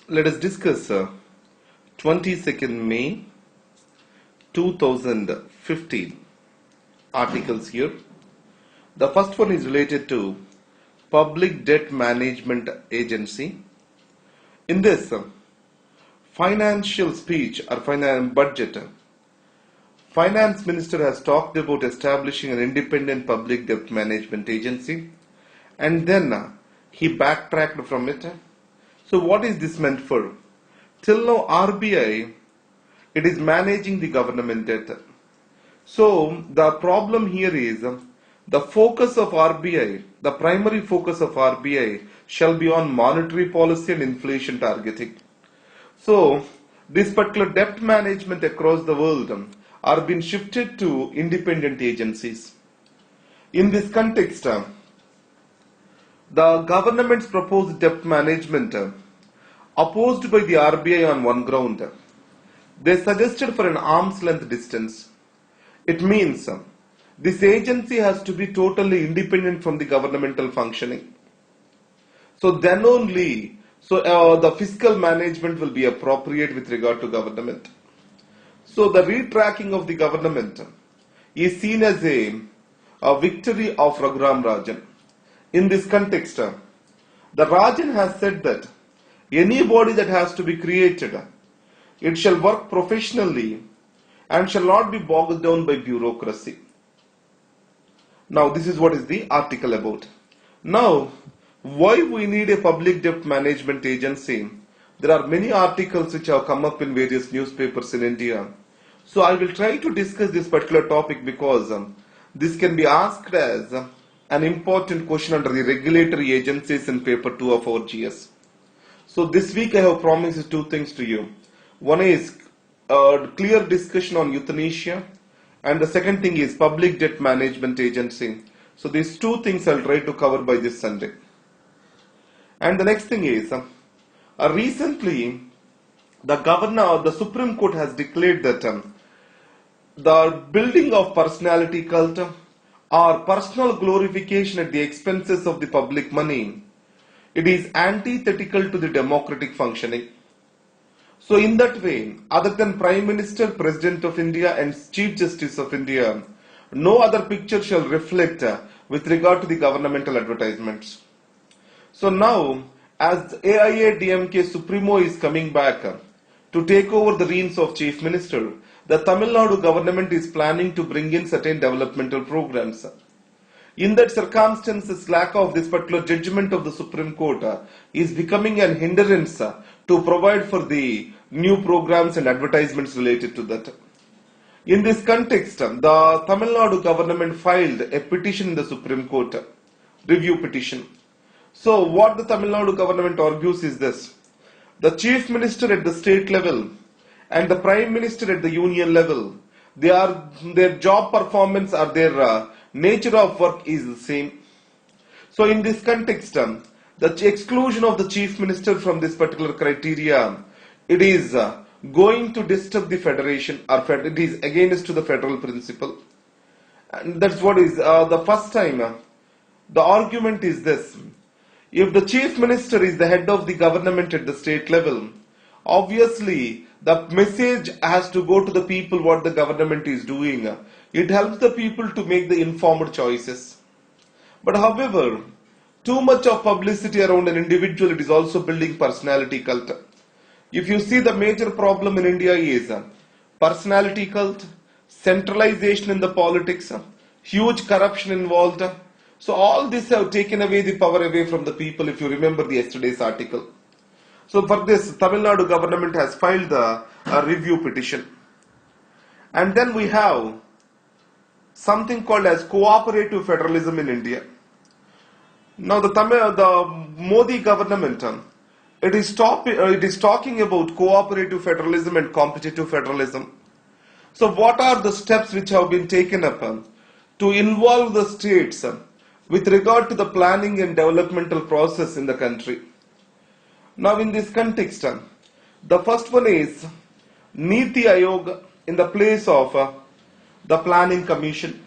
Let us discuss 22nd May 2015 articles here. The first one is related to Public Debt Management Agency. In this financial speech or budget, Finance Minister has talked about establishing an independent public debt management agency, and then he backtracked from it. So what is this meant for? Till now RBI, it is managing the government debt. So the problem here is the focus of RBI, the primary focus of RBI shall be on monetary policy and inflation targeting. So this particular debt management across the world are being shifted to independent agencies. In this context, the government's proposed debt management opposed by the RBI on one ground. They suggested for an arm's length distance. It means this agency has to be totally independent from the governmental functioning. So then only the fiscal management will be appropriate with regard to government. So the retracking of the government is seen as a victory of Raghuram Rajan. In this context, the Rajan has said that any body that has to be created, it shall work professionally and shall not be bogged down by bureaucracy. Now this is what is the article about. Now, why we need a public debt management agency? There are many articles which have come up in various newspapers in India. So I will try to discuss this particular topic because this can be asked as an important question under the regulatory agencies in paper 2 of our GS. So this week I have promised two things to you. One is a clear discussion on euthanasia, and the second thing is public debt management agency. So these two things I'll try to cover by this Sunday. And the next thing is, recently the Supreme Court has declared that the building of personality cult or personal glorification at the expenses of the public money, it is antithetical to the democratic functioning. So in that way, other than Prime Minister, President of India and Chief Justice of India, no other picture shall reflect with regard to the governmental advertisements. So now, as AIADMK Supremo is coming back to take over the reins of Chief Minister, the Tamil Nadu government is planning to bring in certain developmental programs. In that circumstances, lack of this particular judgment of the Supreme Court is becoming an hindrance to provide for the new programs and advertisements related to that. In this context, the Tamil Nadu government filed a petition in the Supreme Court, review petition. So what the Tamil Nadu government argues is this: the Chief Minister at the state level and the Prime Minister at the union level, their job performance or their nature of work is the same. So in this context, the exclusion of the Chief Minister from this particular criteria, it is going to disturb the federation, or it is against to the federal principle. And that's what is the first time. The argument is this: if the Chief Minister is the head of the government at the state level, obviously the message has to go to the people what the government is doing. It helps the people to make the informed choices. But however, too much of publicity around an individual, it is also building personality cult. If you see, the major problem in India is personality cult, centralization in the politics, huge corruption involved. So all this have taken away the power away from the people, if you remember the yesterday's article. So for this, Tamil Nadu government has filed a review petition. And then we have something called as cooperative federalism in India. Now the Modi government, it is talking about cooperative federalism and competitive federalism. So what are the steps which have been taken up to involve the states with regard to the planning and developmental process in the country? Now in this context, the first one is Niti Aayog in the place of the Planning Commission.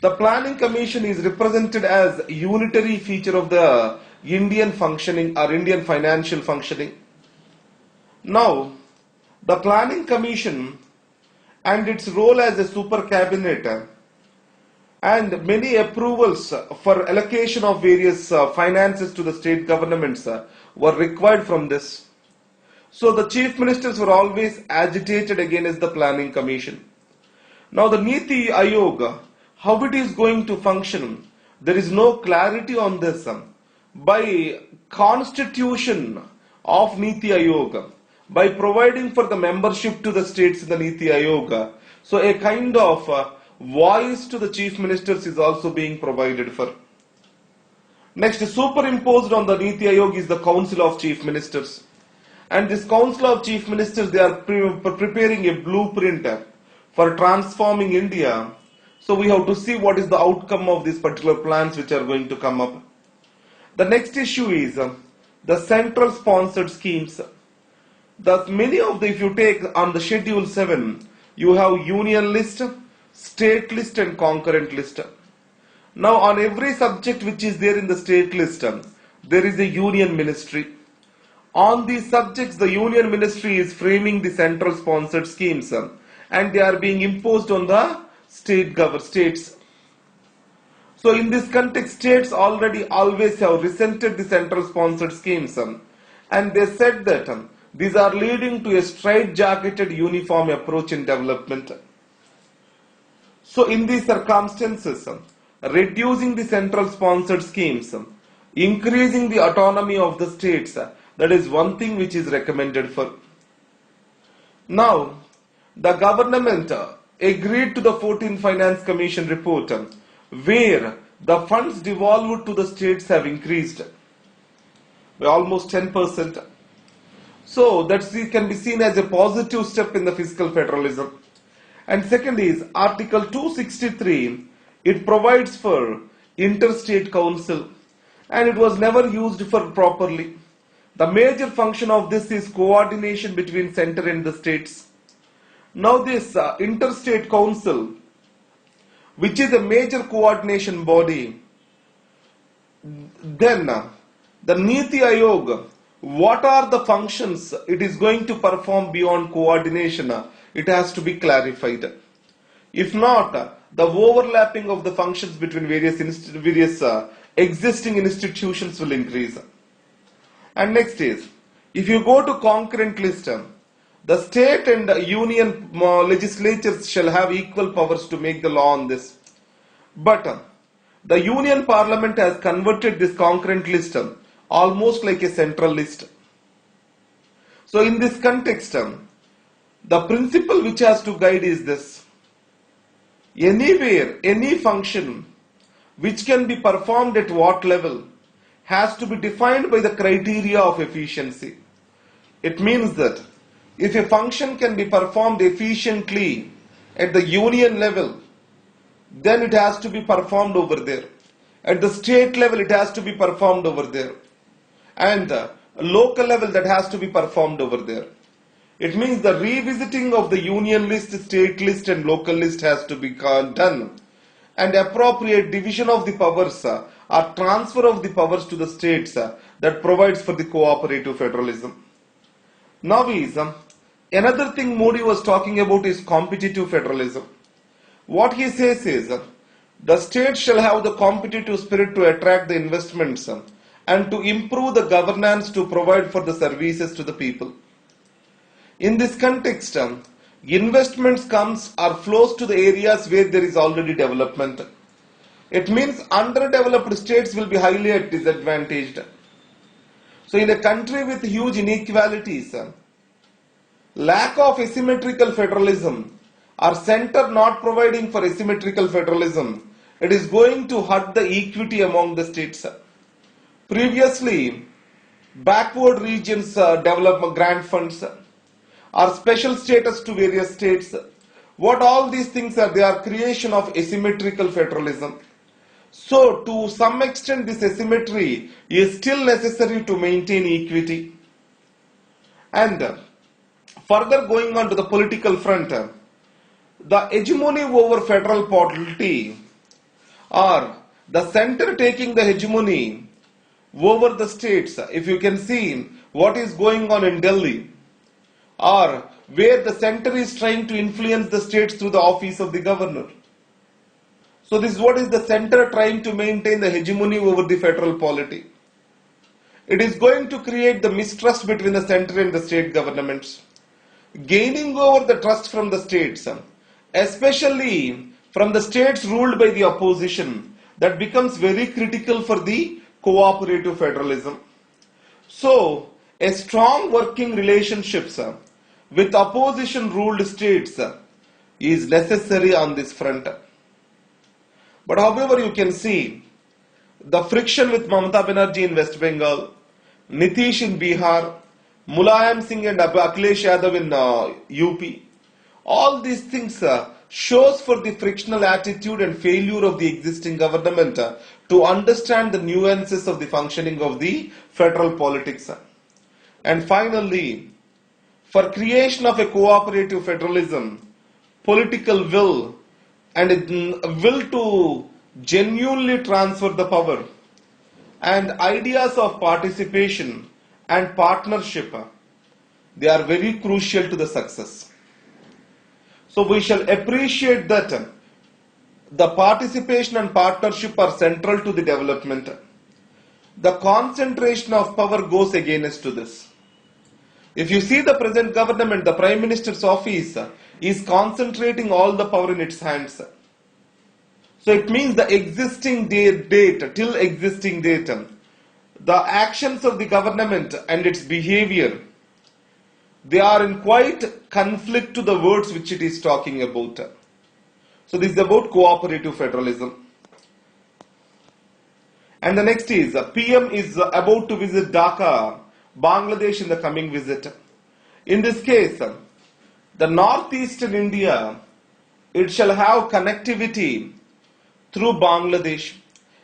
The Planning Commission is represented as a unitary feature of the Indian functioning or Indian financial functioning. Now, the Planning Commission and its role as a super cabinet and many approvals for allocation of various finances to the state governments were required from this. So the chief ministers were always agitated against the Planning Commission. Now the Niti Aayog, how it is going to function, there is no clarity on this. By constitution of Niti Aayog, by providing for the membership to the states in the Niti Aayog, so a kind of voice to the chief ministers is also being provided for. Next, superimposed on the Niti Aayog is the Council of Chief Ministers. And this Council of Chief Ministers, they are preparing a blueprint for transforming India. So we have to see what is the outcome of these particular plans which are going to come up. The next issue is the central sponsored schemes. Many of the, if you take on the Schedule 7, you have union list, state list and concurrent list. Now on every subject which is there in the state list, there is a union ministry. On these subjects, the union ministry is framing the central sponsored schemes and they are being imposed on the states. So in this context, states already always have resented the central sponsored schemes and they said that these are leading to a straight-jacketed uniform approach in development. So in these circumstances, reducing the central sponsored schemes, increasing the autonomy of the states, that is one thing which is recommended for. Now, the government agreed to the 14th Finance Commission report where the funds devolved to the states have increased by almost 10%. So that can be seen as a positive step in the fiscal federalism. And second is Article 263, it provides for interstate council and it was never used for properly. The major function of this is coordination between center and the states. Now this interstate council, which is a major coordination body, then the Niti Aayog, what are the functions it is going to perform beyond coordination? It has to be clarified. If not, the overlapping of the functions between various existing institutions will increase. And next is, if you go to concurrent list, the state and union legislatures shall have equal powers to make the law on this. But the union parliament has converted this concurrent list almost like a central list. So in this context, the principle which has to guide is this. Anywhere, any function which can be performed at what level has to be defined by the criteria of efficiency. It means that if a function can be performed efficiently at the union level, then it has to be performed over there. At the state level, it has to be performed over there. And local level, that has to be performed over there. It means the revisiting of the union list, state list and local list has to be done. And appropriate division of the powers or transfer of the powers to the states that provides for the cooperative federalism. Now is another thing Modi was talking about is competitive federalism. What he says is the states shall have the competitive spirit to attract the investments and to improve the governance to provide for the services to the people. In this context, investments comes or flows to the areas where there is already development. It means underdeveloped states will be highly disadvantaged. So in a country with huge inequalities, lack of asymmetrical federalism or center not providing for asymmetrical federalism, it is going to hurt the equity among the states. Previously, backward regions development grant funds or special status to various states. What all these things are, they are creation of asymmetrical federalism. So to some extent this asymmetry is still necessary to maintain equity. And further going on to the political front, the hegemony over federal polity or the center taking the hegemony over the states. If you can see what is going on in Delhi, or where the center is trying to influence the states through the office of the governor. So this is what is the center trying to maintain the hegemony over the federal polity. It is going to create the mistrust between the center and the state governments, gaining over the trust from the states, especially from the states ruled by the opposition. That becomes very critical for the cooperative federalism. So, a strong working relationships with opposition ruled states is necessary on this front. But however, you can see the friction with Mamata Banerjee in West Bengal, Nitish in Bihar, Mulayam Singh and Akhilesh Yadav in UP. All these things shows for the frictional attitude and failure of the existing government to understand the nuances of the functioning of the federal politics. And finally, for creation of a cooperative federalism, political will and a will to genuinely transfer the power and ideas of participation and partnership, they are very crucial to the success. So we shall appreciate that the participation and partnership are central to the development. The concentration of power goes against to this. If you see the present government, the Prime Minister's office is concentrating all the power in its hands. So it means the existing date, till existing date, the actions of the government and its behavior, they are in quite conflict to the words which it is talking about. So this is about cooperative federalism. And the next is, PM is about to visit Dhaka, Bangladesh in the coming visit. In this case, the northeastern India, it shall have connectivity through Bangladesh.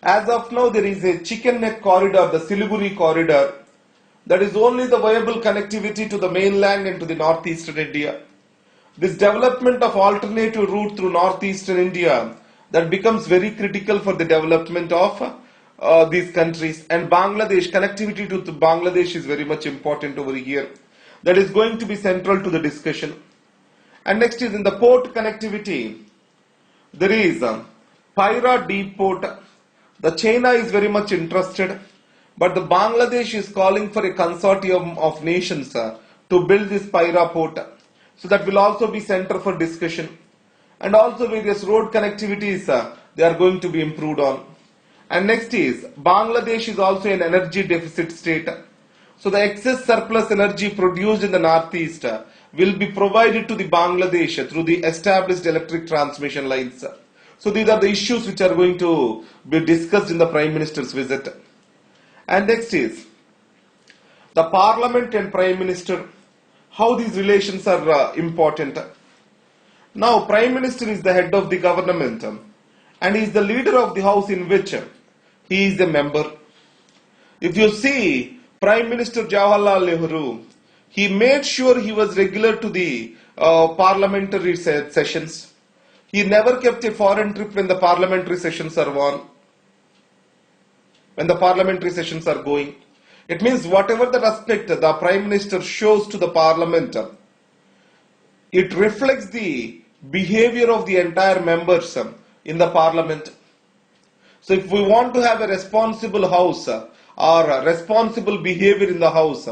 As of now, there is a chicken neck corridor, the Siliguri corridor, that is only the viable connectivity to the mainland and to the northeastern India. This development of alternative route through northeastern India, that becomes very critical for the development of these countries. And Bangladesh, connectivity to Bangladesh is very much important over here. That is going to be central to the discussion. And next is in the port connectivity, there is Paira deep port. The China is very much interested, but the Bangladesh is calling for a consortium of nations to build this Paira port. So that will also be center for discussion. And also various road connectivities, they are going to be improved on. And next is, Bangladesh is also an energy deficit state. So the excess surplus energy produced in the northeast will be provided to the Bangladesh through the established electric transmission lines. So these are the issues which are going to be discussed in the Prime Minister's visit. And next is the Parliament and Prime Minister, how these relations are important. Now, Prime Minister is the head of the government and he is the leader of the house in which he is a member. If you see Prime Minister Jawaharlal Nehru, he made sure he was regular to the parliamentary sessions. He never kept a foreign trip when the parliamentary sessions are on. When the parliamentary sessions are going. It means whatever the respect the Prime Minister shows to the Parliament, it reflects the behavior of the entire members in the Parliament. So if we want to have a responsible house or a responsible behavior in the house,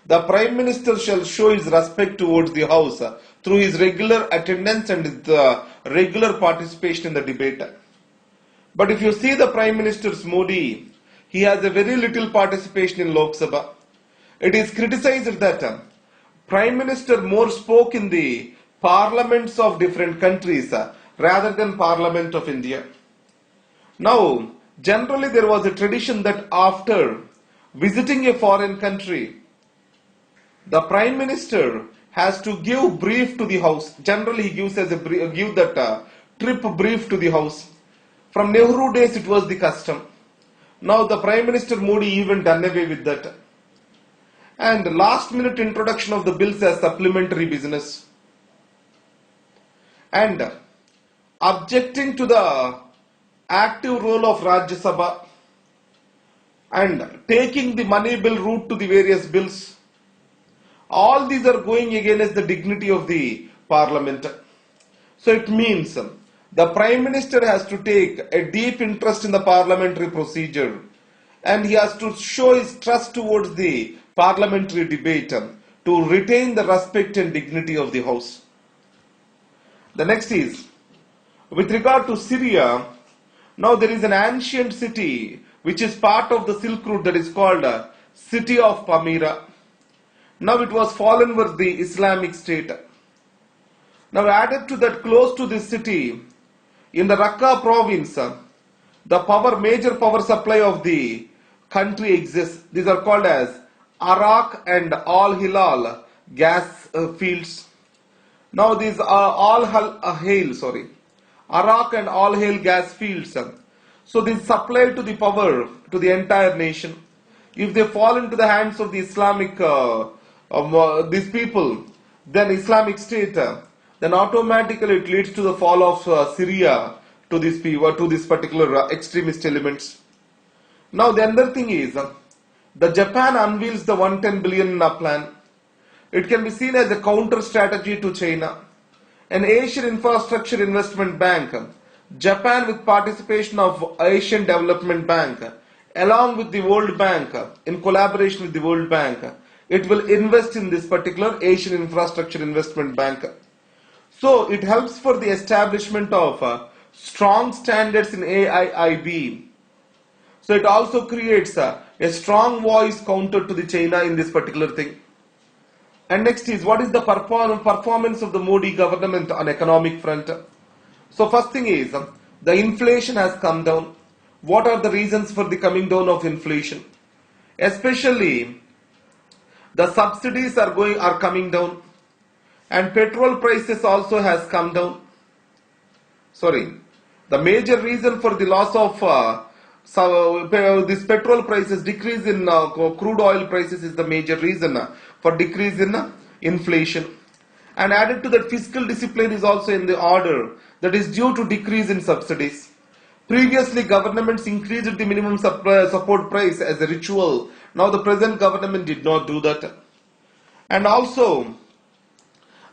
the Prime Minister shall show his respect towards the house through his regular attendance and his regular participation in the debate. But if you see the Prime Minister's Modi, he has a very little participation in Lok Sabha. It is criticized that Prime Minister more spoke in the parliaments of different countries rather than Parliament of India. Now, generally there was a tradition that after visiting a foreign country, the Prime Minister has to give brief to the House. Generally he gives as a give that trip brief to the House. From Nehru days it was the custom. Now the Prime Minister Modi even done away with that. And last minute introduction of the bills as supplementary business. And objecting to the active role of Rajya Sabha and taking the money bill route to the various bills. All these are going against the dignity of the parliament. So it means the Prime Minister has to take a deep interest in the parliamentary procedure, and he has to show his trust towards the parliamentary debate to retain the respect and dignity of the House. The next is, with regard to Syria, now there is an ancient city which is part of the Silk Route that is called city of Palmyra. Now it was fallen with the Islamic State. Now added to that, close to this city, in the Raqqa province, the major power supply of the country exists. These are called as Arak and Al Hilal gas fields. Now these are Arak and Al Hilal gas fields. So this supply to the power to the entire nation. If they fall into the hands of the Islamic these people, then Islamic State, then automatically it leads to the fall of Syria to this particular extremist elements. Now the other thing is, the Japan unveils the 110 billion plan. It can be seen as a counter strategy to China. An Asian Infrastructure Investment Bank, Japan with participation of Asian Development Bank, along with the World Bank, in collaboration with the World Bank, it will invest in this particular Asian Infrastructure Investment Bank. So it helps for the establishment of strong standards in AIIB. So it also creates a strong voice counter to the China in this particular thing. And next is, what is the performance of the Modi government on economic front? So first thing is, the inflation has come down. What are the reasons for the coming down of inflation? Especially, the subsidies are coming down, and petrol prices also has come down. The major reason for the loss of this petrol prices, decrease in crude oil prices is the major reason for decrease in inflation. And added to that, fiscal discipline is also in the order, that is due to decrease in subsidies. Previously, governments increased the minimum support price as a ritual. Now the present government did not do that. And also,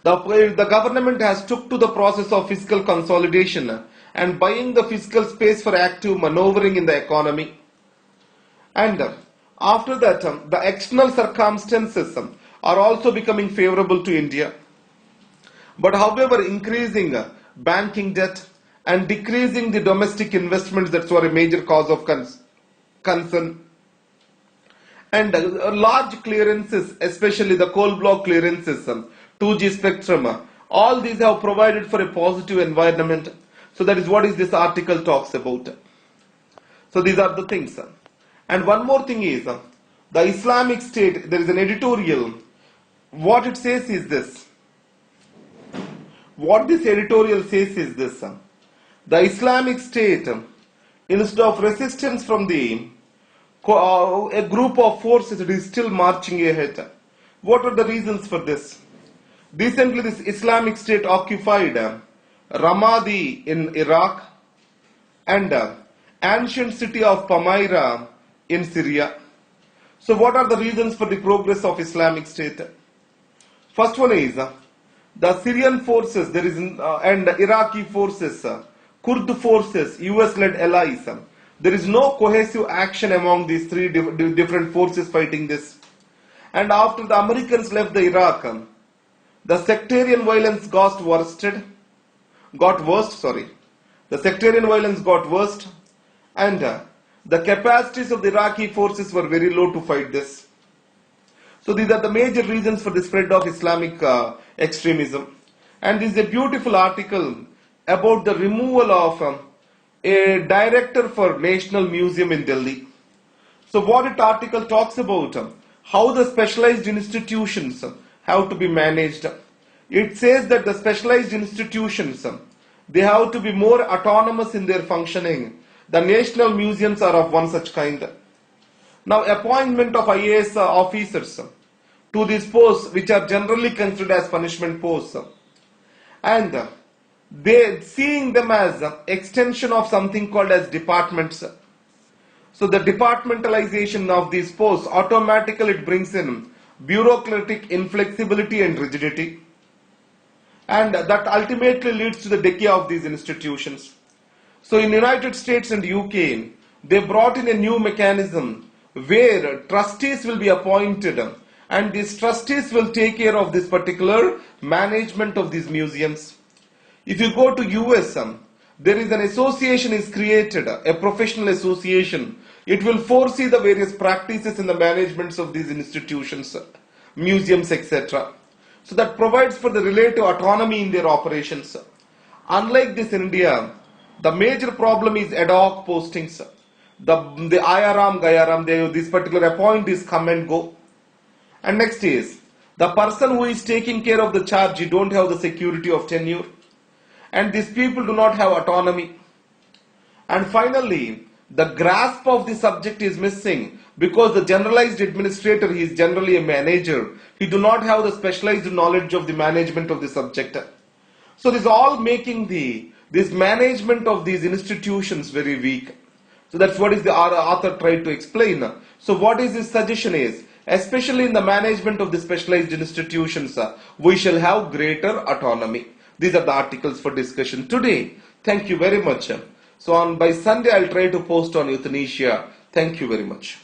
the government has took to the process of fiscal consolidation and buying the fiscal space for active maneuvering in the economy. And after that, the external circumstances are also becoming favorable to India. But however, increasing banking debt and decreasing the domestic investments, that's what a major cause of concern. And large clearances, especially the coal block clearances, 2G spectrum, all these have provided for a positive environment. So that is what this article talks about. So these are the things. And one more thing is, the Islamic State, there is an editorial. What it says is this. What this editorial says is this. The Islamic State, instead of resistance from a group of forces, it is still marching ahead. What are the reasons for this? Recently, this Islamic State occupied Ramadi in Iraq and ancient city of Palmyra in Syria. So what are the reasons for the progress of Islamic State? First one is, the Syrian forces, and Iraqi forces, Kurd forces, US-led allies. There is no cohesive action among these three different forces fighting this. And after the Americans left the Iraq, the sectarian violence got worse. The sectarian violence got worse, and the capacities of the Iraqi forces were very low to fight this. So these are the major reasons for the spread of Islamic extremism. And this is a beautiful article about the removal of a director for National Museum in Delhi. So what it article talks about, how the specialized institutions have to be managed. It says that the specialized institutions, they have to be more autonomous in their functioning. The national museums are of one such kind. Now, appointment of IAS officers to these posts, which are generally considered as punishment posts, and they seeing them as extension of something called as departments. So the departmentalization of these posts, automatically it brings in bureaucratic inflexibility and rigidity, and that ultimately leads to the decay of these institutions. So in United States and UK, they brought in a new mechanism where trustees will be appointed, and these trustees will take care of this particular management of these museums. If you go to US, there is an association is created, a professional association. It will foresee the various practices in the managements of these institutions, museums, etc. So that provides for the relative autonomy in their operations. Unlike this in India, the major problem is ad hoc postings. The IRM, GIRM, this particular appointees come and go. And next is, the person who is taking care of the charge, you don't have the security of tenure. And these people do not have autonomy. And finally, the grasp of the subject is missing because the generalized administrator, he is generally a manager. He do not have the specialized knowledge of the management of the subject. So this is all making this management of these institutions very weak. So that's what is the author tried to explain. So what is his suggestion is, especially in the management of the specialized institutions, we shall have greater autonomy. These are the articles for discussion today. Thank you very much. So by Sunday, I'll try to post on euthanasia. Thank you very much.